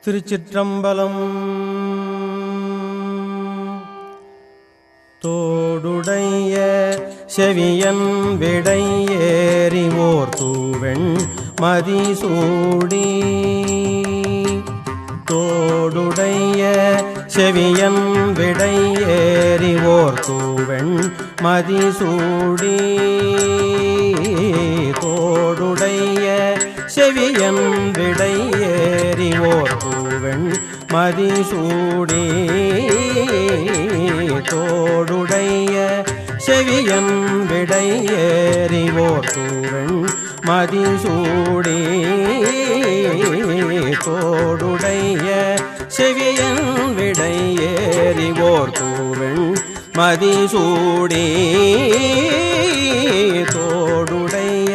திருச்சிற்றம்பலம். தோடுடைய செவியன் விடை ஏறிவோர் தூவெண் மதிசூடி. தோடுடைய செவியன் விடை ஏறிவோர் தூவெண் மதிசூடி. தோடுடைய செவியன் விடை ஏறிவோர் தூவெண் மதிசூடி. தோடுடைய செவியன் விடை ஏறிவோர் தூவெண் மதிசூடி. தோடுடைய செவியன் விடை ஏறிவோர் தூவெண் மதிசூடி. தோடுடைய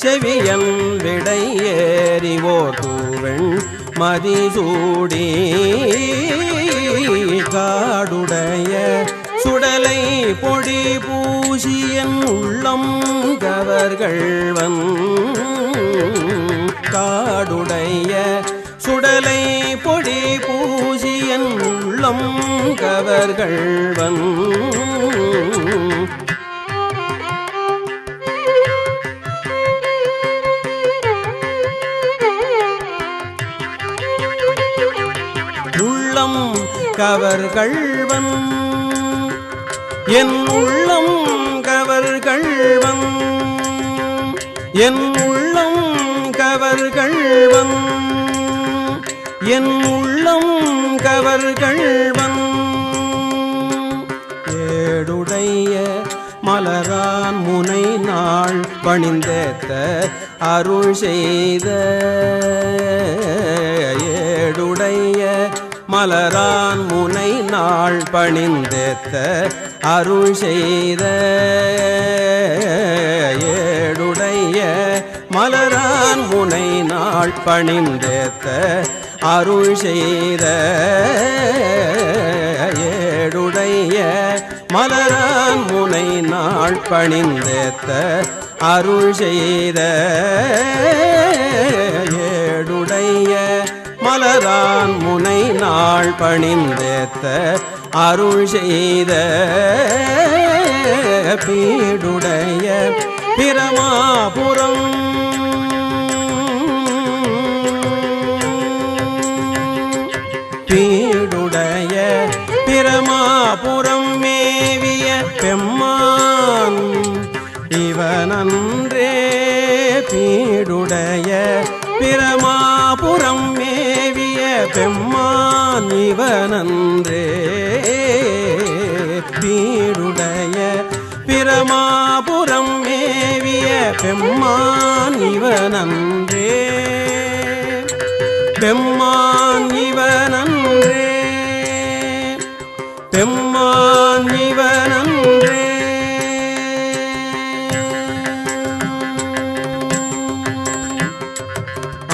செவியன் விடை ஏறிவோர் தூவெண் மதிசூடி. காடுடைய சுடலை பொடி பூசியன் உள்ளம் கவர்கள்வன். காடுடைய சுடலை பொடி பூசியன் உள்ளம் கவர்கள்வன். உள்ளம் கவர்கள்வன் என் உள்ளம் கவர்கள்வன். என் உள்ளம் கவர்கள்வன். என் உள்ளம் கவர்கள்வன். ஏடுடைய மலரான் முனை நாள் பணிந்தேத்த அருள் செய்த. ஏடுடைய மலரான் முனை நாள் பணிந்தேத்த அருள் செய்த. ஏடுடைய மலரான் முனை நாள் பணிந்தேத்த அருள் செய்த. ஏடுடைய மலரான் முனை நாள் பணிந்தேத்த அருள் செய்த. ஏடுடைய மலரான் முனை நாள் பணிந்தேத்த அருள் செய்த. பீடுடைய பிரமாபுரம் பீடுடைய பிரமாபுரம் மேவிய பெம்மான் இவனன்றே. பீடுடைய பிரமாபுரம் மேவிய பெம்மான் இவனன்றே. பீடுடைய பிரமாபுரம் மேவிய பெம்மான் இவனன்றே. பெம்மான் இவனன்றே. பெம்மான் இவனன்றே.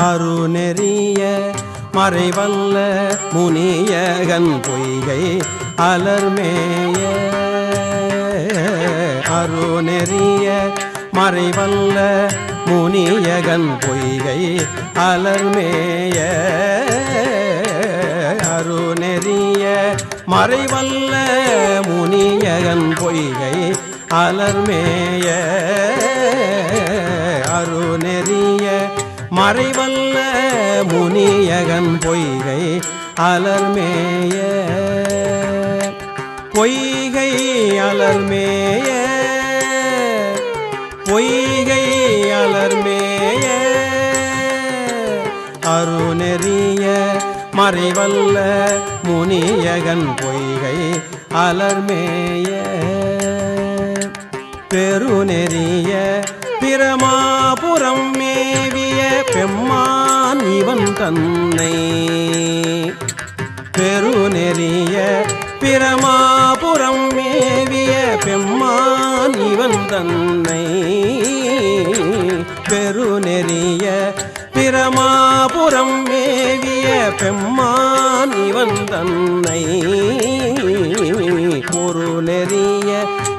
அருநெறிய மறைவல்ல முனியகன் பொய்கை அலர்மேய. அருநெறிய மறைவல்ல முனியகன் பொய்கை அலர்மேய. அருநெறிய மறைவல்ல முனியகன் பொய்கை அலர்மேய. அருநெறிய மறைவல்ல முனியகன் பொய்கை அலர்மேய. பொய்கை அலர்மேய. பொய்கை அலர்மேய. அருநெறிய மறைவல்ல முனியகன் பொய்கை அலர்மேய. பெருநெறிய பிரமாபுரம் மேவிய பெம்மான் இவன் தன்னை. பெருநெறிய பிரமாபுரம் மேவிய பெம்மான் இவன் தன்னை. பெருநெறிய பிரமாபுரம் மேவிய பெம்மான் இவன் தன்னை. ஒரு நெறிய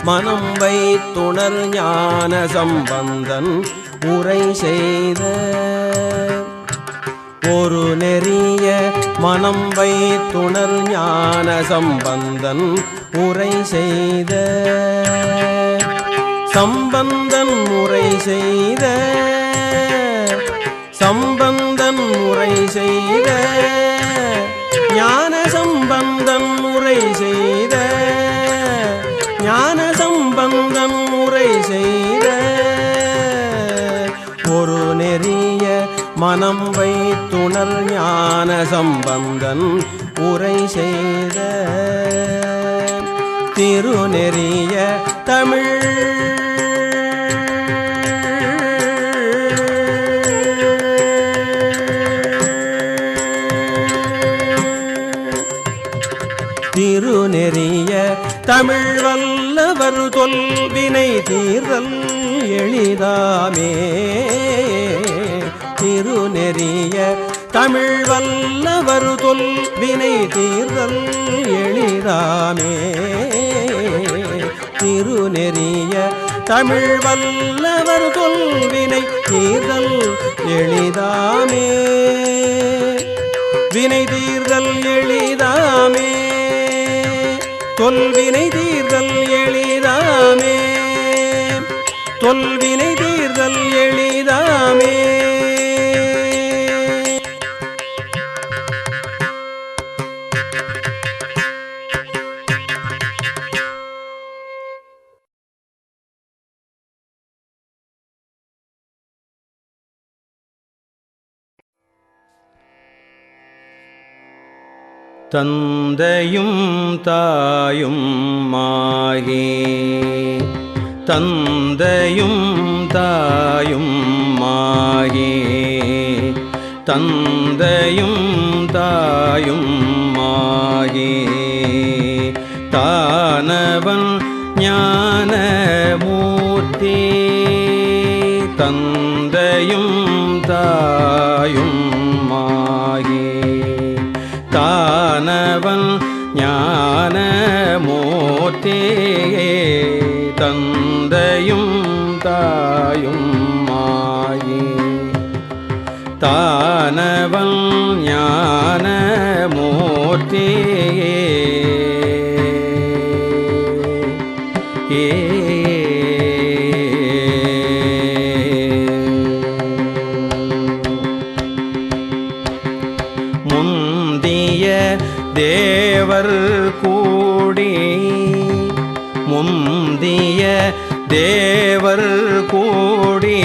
மனம் வைத்துணர் ஞான சம்பந்தன் உரை செய்த. ஒரு நெறிய மனம் வைத்துணர் ஞான சம்பந்தன் உரை செய்த சம்பந்தன் உரை செய்த சம்பந்தன் உரை செய்த ஞான சம்பந்தன் உரை செய்த ஞான சம்பந்தன் உரை செய்த ஒரு நெறிய மனம் வைத்துணர் ஞான சம்பந்தன் உரை செய்த திருநெறிய தமிழ் திருநெறிய தமிழ் வல்லவர் தொல்வினை தீர்தல் எளிதாமே திருநெறிய தமிழ் வல்லவர் தொல்வினை தீர்தல் எளிதாமே திருநெறிய தமிழ் வல்லவர் தொல்வினை தீர்தல் எளிதாமே வினை தீர்தல் எளிதாமே தொல்வினை தீர்தல் எளிதாமே தொல்வினை தீர்தல் எளிதாமே தந்தையும் தாயும் மாகி தந்தையும் தாயும் மாகி தந்தையும் தாயும் மாகி தானவன் ஞானமூர்த்தி தந்தையும் தாயும் மாகி தானவன் ஞானமூர்த்தியே தந்தையும் தாயும் மாயே தானவன் ஞானமூர்த்தியே முந்திய தேவர் கூடி முந்திய தேவர் கூடி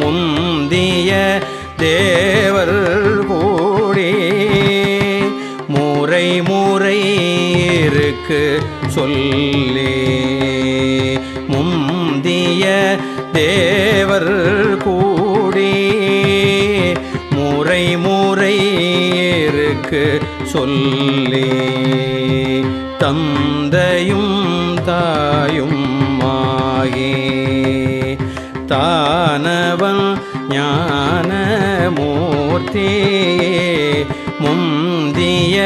முந்திய தேவர் கூடி முறை முறை இருக்கு சொல்லி முந்திய தேவர் கூடி முறை முறை இருக்கு சொல்லி தந்தையும் தாயும் மாகி தானவன் ஞானமூர்த்தியே முந்திய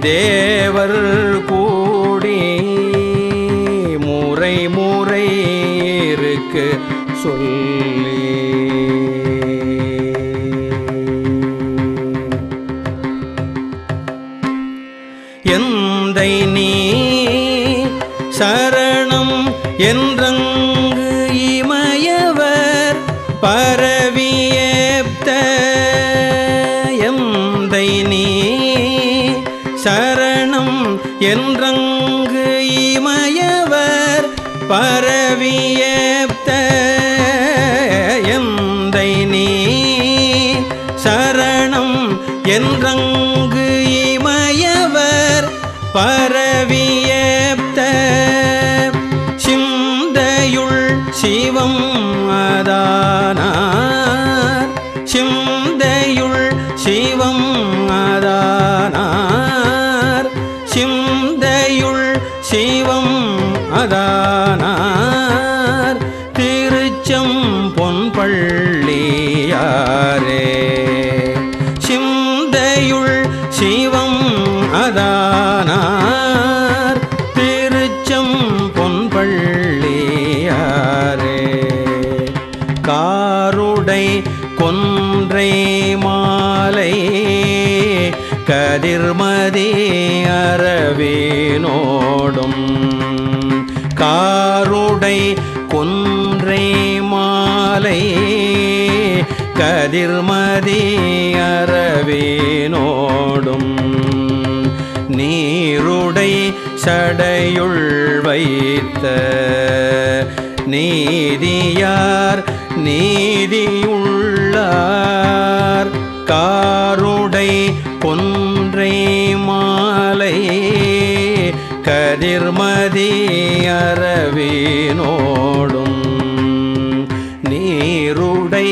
தேவர் கூடி முறை முறை இருக்கு சொல்லி எந்தை நீ சரணம் என்றங்கு இமயவர் பரவியேத்த எந்தை நீ சரணம் என்றங்கு இமயவர் பரவியேத்த எந்தை நீ சரணம் என்றங்கு இமயவர் பரவியேத்த சிந்தையுள் சிவம் அதானார் சிந்தையுள் சிவம் அதானார் சிந்தையுள் சிவம் அதானார் திருச்சம் பொன்பள்ளியாரே சிந்தையுள் சிவம் அதானார் திருச்சம் பொன்பள்ளியாரே காருடை கொன்றை மாலை கதிர்மதி அரவேனோடும் காருடை கொன்றை மாலை கதிர்மதி அரவேனோடும் நீருடை சடையுள் வைத்த நீதியார் நீதியுள்ளார் காருடை கொன்றை மாலை கதிர்மதி அரவேனோடும் நீருடை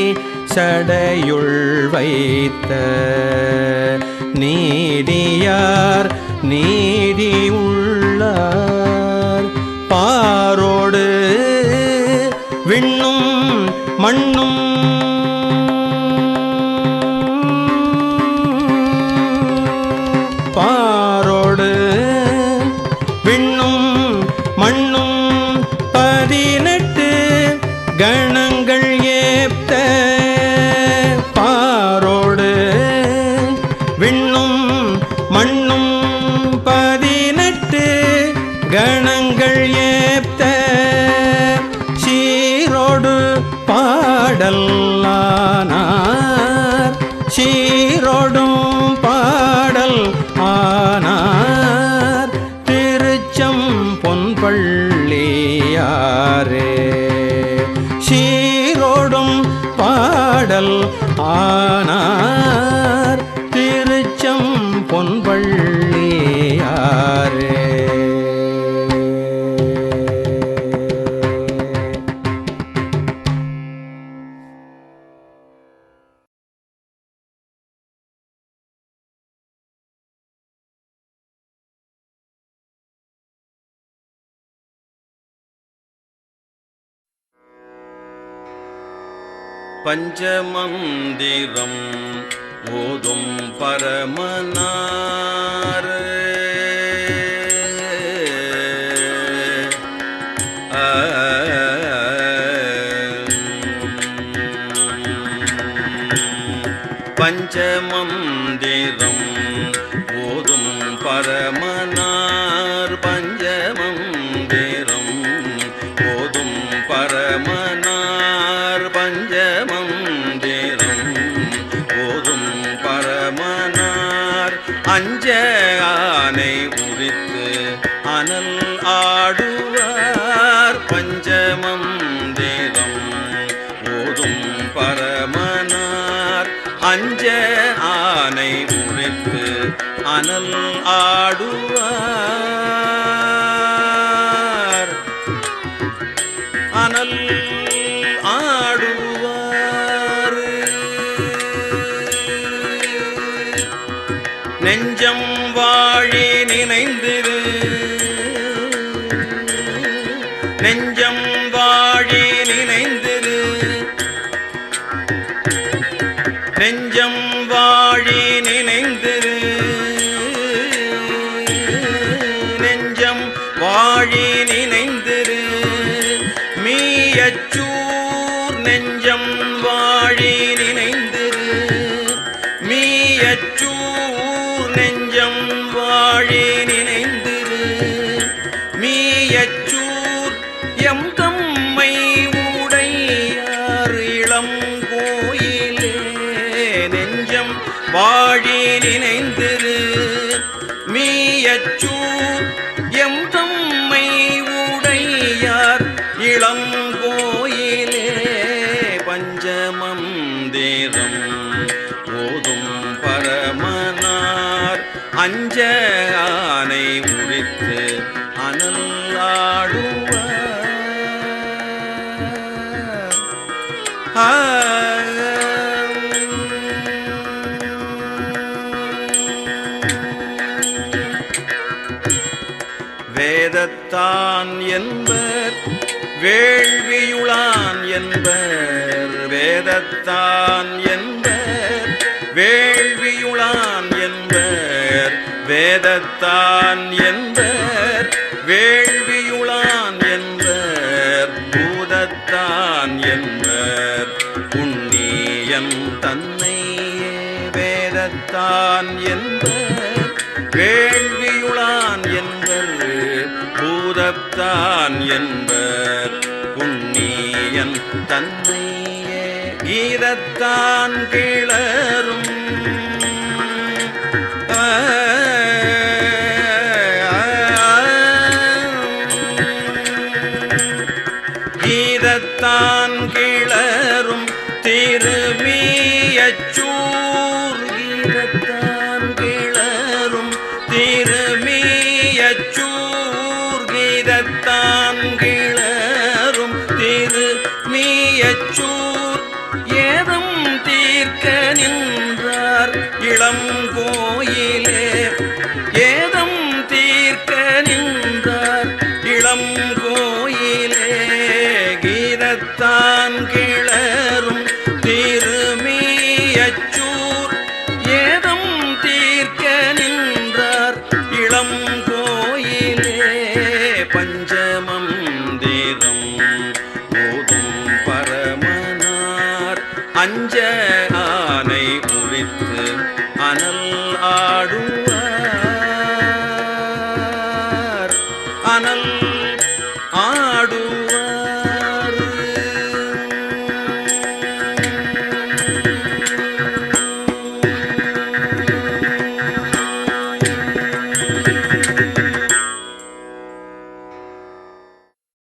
சடையுள் வைத்த நீதியார் நீதியுள்ளார் பாரோடு விண்ணும் மண்ணும் பாரோடு விண்ணும் மண்ணும் 18 கணங்கள் ஏத்த பாரோடு விண்ணும் மண்ணும் 18 கணங்கள் ஏத்த சீரோடு பாடல்லானார் சீரோடும் பாடல் ஆனார் திருச்சம் பொன்பள்ளியாரே சீரோடும் பாடல் ஆனார் திருச்சம் பொன்பள்ளியாரே. பஞ்சமந்திரம் ஓதும் பரமனார் பஞ்சமந்திரம் ஓதும் பரமனார் பஞ்சமந்திரம் ஓதும் பரமனார் பஞ்சமந்திரம் ஓதும் பரமனார் அஞ்ச ஆனை உரித்து அனல் ஆடுவார் பஞ்சமந்திரம் ஓதும் பரமனார் அஞ்ச ஆனை உரித்து அனல் ஆடுவார் அனல் ஆடுவார் நெஞ்சம் வாழி நினைந்திரு நெஞ்சம் வாழி நினைந்திரு நெஞ்சம் வாழி நினைந்திரு நெஞ்சம் வாழி நினைந்திரு மீயச்சூர் நெஞ்சம் வாழி நினைந்திரு மீயச்சூர் நெஞ்சம் வாழி நினைந்திரு மீயச்சூர் எம் தம்மை உடையார் இளம் கோயிலே நெஞ்சம் வாழி நினைந்திரு மீயச்சூர் எம் தம்மை உடையார் இளம் கோயிலே பஞ்சமந்திரம் ஓதும் பரமனார் அஞ்ச ஆனை உரித்து அனல் ஆடுவார் வேதத்தான் என்பர் வேள்வியுளான் என்பர் வேதத்தான் என்பர் வேள்வியுளான் என்பர் வேதத்தான் என்பர் வேள்வியுளான் என்பர் பூதத்தான் என்பர் புண்ணியன் தன்னை வேதத்தான் என்பர் வேள்வியுளான் என்பர் பூதத்தான் என்பர் புண்ணியன் தன்னையே கீதத்தான் கிளரும் கீதத்தான் கிளரும் திருமியச்சூர் கீதத்தான் கிளரும் திருமியச்சூர் கீதத்தான் கிளரும் திருமியச்சூர் ஏதம் தீர்க்க நின்றார் இளம் கோயிலே ஏதம் தீர்க்க நின்றார் இளம் கோயிலே கீதத்தான் கிளரும் திருமியச்சூர்